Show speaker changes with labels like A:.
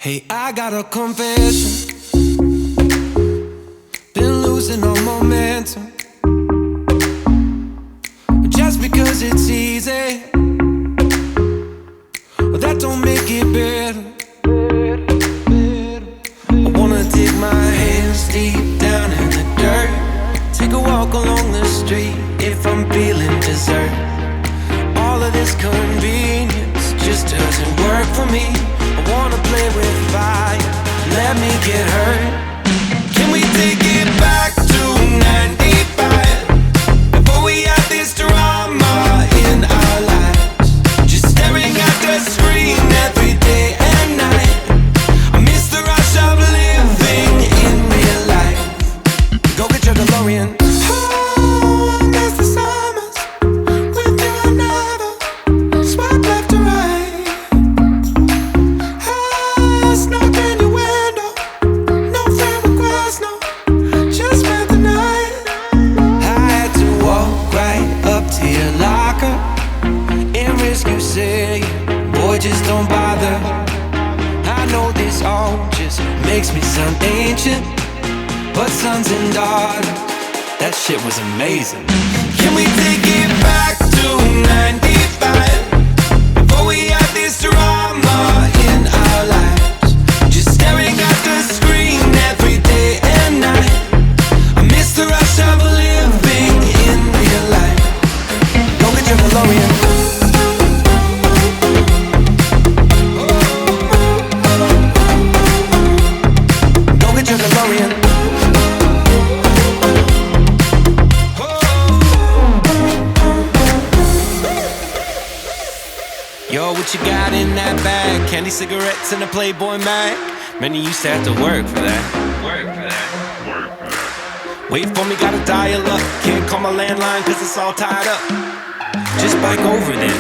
A: Hey, I got a confession. Been losing all momentum. Just because it's easy, well, that don't make it better. I wanna dig my hands deep down in the dirt. Take a walk along the street if I'm feeling dessert. All of this convenience just doesn't work for me. I wanna play with fire, let me get hurt. Can we take it back to 95? Before we had this drama in our lives, just staring at the screen every day and night. I miss the rush of living in real life. Go get your DeLorean. Just don't bother. I know this all just makes me sound ancient, but sons and daughters, that shit was amazing. Can we take it back to 95? Before we had this drama in our lives, just staring at the screen every day and night. I miss the rush of living in real life. Go get your DeLorean. Yo, what you got in that bag? Candy, cigarettes, and a Playboy mag? Man, you used to have to work for that. Wait for me, gotta dial up. Can't call my landline cause it's all tied up. Just bike over then.